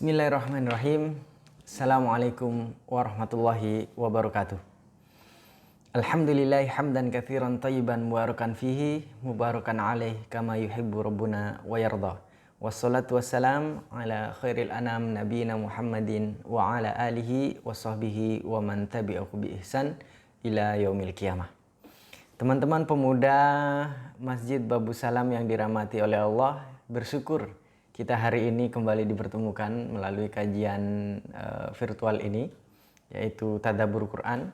Bismillahirrahmanirrahim. Assalamualaikum warahmatullahi wabarakatuh. Alhamdulillahi hamdan katsiran thayyiban mubarakan fihi mubarakan alaih kama yuhibbu rabbuna wa yarda. Wassalatu wassalam ala khairil anam nabiyina Muhammadin wa ala alihi wa sahbihi wa man tabi'ahu bi ihsan ila yaumil qiyamah. Teman-teman pemuda Masjid Babu Salam yang dirahmati oleh Allah, bersyukur kita hari ini kembali dipertemukan melalui kajian virtual ini, yaitu Tadabbur Quran.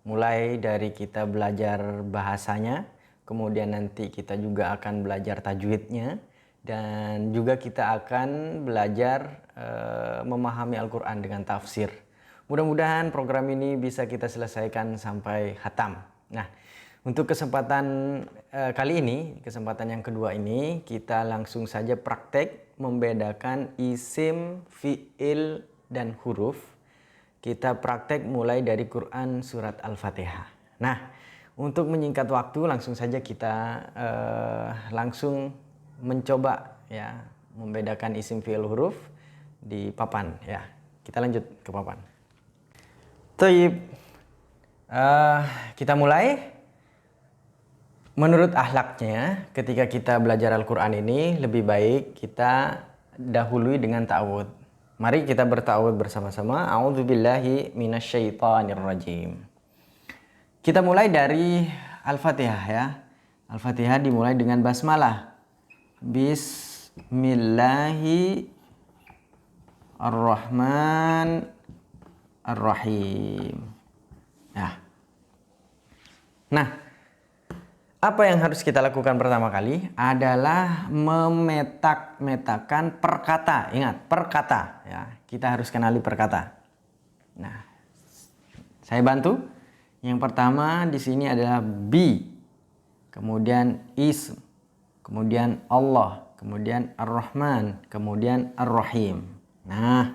Mulai dari kita belajar bahasanya, kemudian nanti kita juga akan belajar tajwidnya, dan juga kita akan belajar memahami Al-Quran dengan tafsir. Mudah-mudahan program ini bisa kita selesaikan sampai khatam. Nah, untuk kesempatan kali ini, kesempatan yang kedua ini, kita langsung saja praktek membedakan isim, fi'il, dan huruf. Kita praktek mulai dari Quran surat Al-Fatihah. Nah, untuk menyingkat waktu, langsung saja kita langsung mencoba ya membedakan isim, fi'il, huruf di papan ya. Kita lanjut ke papan. Taib. Kita mulai. Menurut akhlaknya, ketika kita belajar Al-Quran ini, lebih baik kita dahului dengan ta'awud. Mari kita berta'awud bersama-sama. A'udzubillahi minasyaitonirrajim. Kita mulai dari Al-Fatihah ya. Al-Fatihah dimulai dengan basmalah. Bismillahirrahmanirrahim. Ya. Nah, apa yang harus kita lakukan pertama kali adalah memetak-metakan perkata. Ingat, perkata ya. Kita harus kenali perkata. Nah, saya bantu. Yang pertama di sini adalah bi, kemudian ism, kemudian Allah, kemudian Ar-Rahman, kemudian Ar-Rahim. Nah,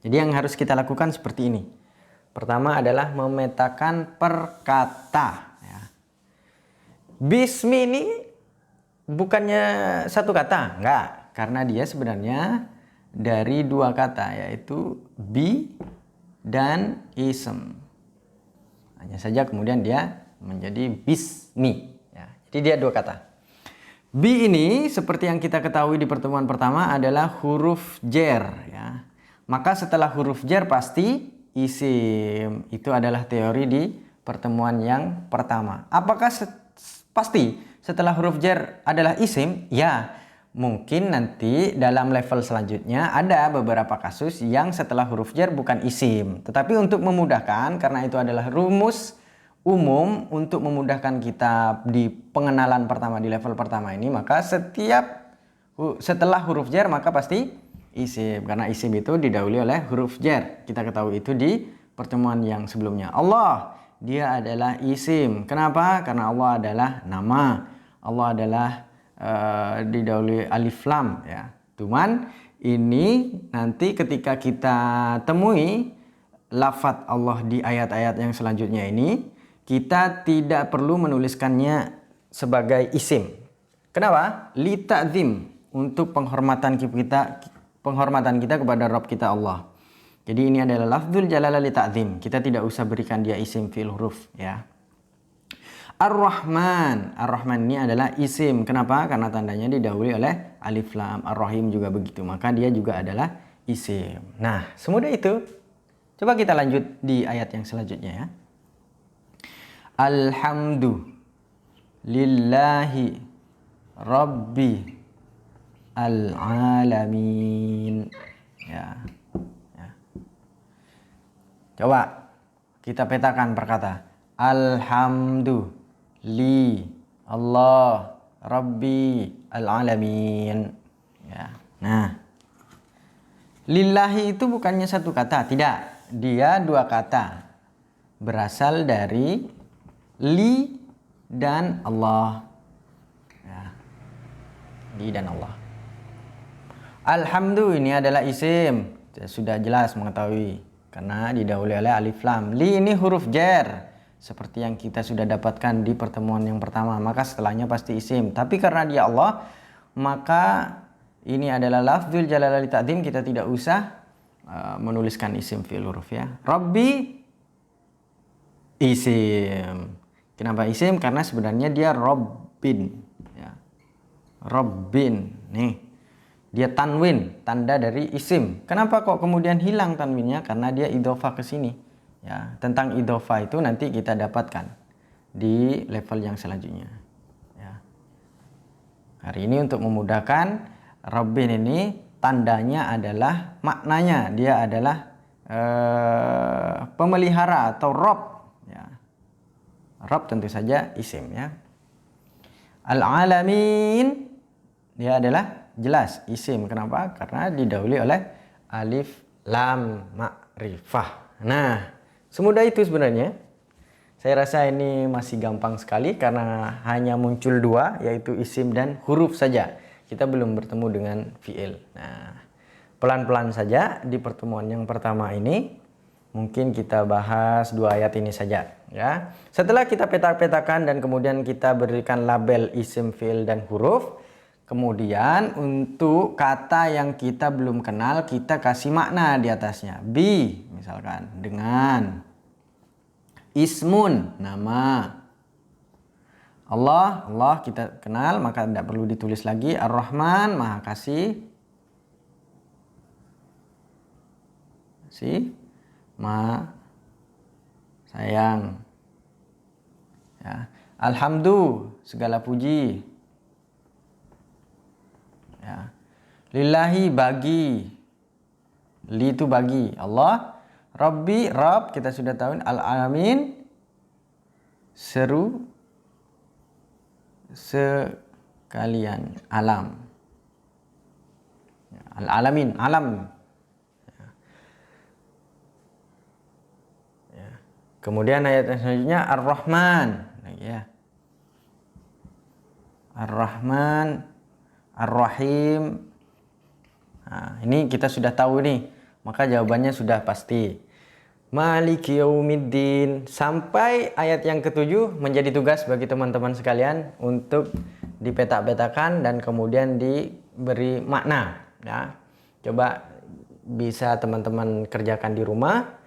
jadi yang harus kita lakukan seperti ini. Pertama adalah memetakan perkata. Bismi ini bukannya satu kata, enggak. Karena dia sebenarnya dari dua kata, yaitu bi dan ism. Hanya saja kemudian dia menjadi bismi. Ya, jadi dia dua kata. Bi ini seperti yang kita ketahui di pertemuan pertama adalah huruf jer. Ya. Maka setelah huruf jer pasti isim. Itu adalah teori di pertemuan yang pertama. Apakah pasti setelah huruf jar adalah isim? Ya, mungkin nanti dalam level selanjutnya ada beberapa kasus yang setelah huruf jar bukan isim. Tetapi untuk memudahkan, karena itu adalah rumus umum untuk memudahkan kita di pengenalan pertama di level pertama ini, maka setelah huruf jar maka pasti isim. Karena isim itu didahului oleh huruf jar. Kita ketahui itu di pertemuan yang sebelumnya. Allah, dia adalah isim. Kenapa? Karena Allah adalah nama. Allah adalah didahului alif lam ya. Cuman ini nanti ketika kita temui lafadz Allah di ayat-ayat yang selanjutnya ini, kita tidak perlu menuliskannya sebagai isim. Kenapa? Li ta'zim, untuk penghormatan kita kepada Rabb kita Allah. Jadi ini adalah lafdzul jalalah li ta'zim. Kita tidak usah berikan dia isim fi'il huruf ya. Ar-Rahman. Ar-Rahman ini adalah isim. Kenapa? Karena tandanya didahului oleh alif lam. Ar-Rahim juga begitu. Maka dia juga adalah isim. Nah, semudah itu. Coba kita lanjut di ayat yang selanjutnya ya. Alhamdulillahi Rabbi al-alamin. Ya. Coba kita petakan perkata. Alhamdulillah Allah Rabbi al-alamin. Ya. Nah, lillahi itu bukannya satu kata, tidak. Dia dua kata. Berasal dari li dan Allah. Ya. Li dan Allah. Alhamdulillah ini adalah isim. Sudah jelas mengetahui. Karena didahului oleh alif lam. Li ini huruf jar. Seperti yang kita sudah dapatkan di pertemuan yang pertama. Maka setelahnya pasti isim. Tapi karena dia Allah, maka ini adalah lafzul jalalah li ta'zim. Kita tidak usah menuliskan isim fi'il huruf ya. Rabbi isim. Kenapa isim? Karena sebenarnya dia Rabbin ya. Rabbin nih. Dia tanwin, tanda dari isim. Kenapa kok kemudian hilang tanwinnya? Karena dia idhofah ke sini. Ya, tentang idhofah itu nanti kita dapatkan di level yang selanjutnya. Ya. Hari ini untuk memudahkan, Rabbin ini tandanya adalah, maknanya dia adalah pemelihara atau Rabb. Ya. Rabb tentu saja isim ya. Al-alamin dia adalah jelas isim. Kenapa? Karena didahului oleh alif lam ma'rifah. Nah, semudah itu sebenarnya. Saya rasa ini masih gampang sekali karena hanya muncul dua, yaitu isim dan huruf saja. Kita belum bertemu dengan fi'il. Nah, pelan-pelan saja di pertemuan yang pertama ini. Mungkin kita bahas dua ayat ini saja ya. Setelah kita petak-petakan dan kemudian kita berikan label isim, fi'il dan huruf, kemudian untuk kata yang kita belum kenal kita kasih makna di atasnya. Bi misalkan dengan, ismun nama. Allah kita kenal maka tidak perlu ditulis lagi. Ar-Rahman Maha Kasih. Maha sayang ya. Alhamdulillah segala puji ya. Lillahi bagi, li itu bagi Allah. Rabbi Rabb kita sudah tahu. Al-alamin seru sekalian alam ya. Al-alamin alam. Kemudian ayat selanjutnya Ar-Rahman ya. Ar-Rahman Ar-Rahim. Nah, ini kita sudah tahu nih, maka jawabannya sudah pasti. Maliki yaumiddin. Sampai ayat yang ketujuh menjadi tugas bagi teman-teman sekalian untuk dipetak-petakan dan kemudian diberi makna ya. Coba bisa teman-teman kerjakan di rumah.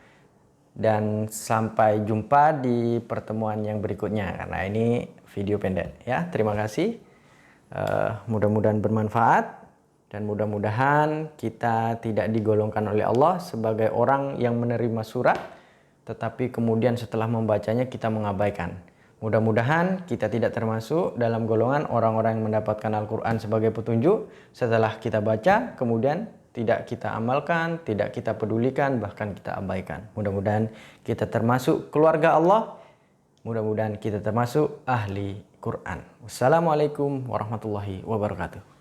Dan sampai jumpa di pertemuan yang berikutnya karena ini video pendek ya. Terima kasih. Mudah-mudahan bermanfaat dan mudah-mudahan kita tidak digolongkan oleh Allah sebagai orang yang menerima surat tetapi kemudian setelah membacanya kita mengabaikan. Mudah-mudahan kita tidak termasuk dalam golongan orang-orang yang mendapatkan Al-Quran sebagai petunjuk setelah kita baca kemudian tidak kita amalkan, tidak kita pedulikan, bahkan kita abaikan. Mudah-mudahan kita termasuk keluarga Allah. Mudah-mudahan kita termasuk ahli Quran. Wassalamualaikum warahmatullahi wabarakatuh.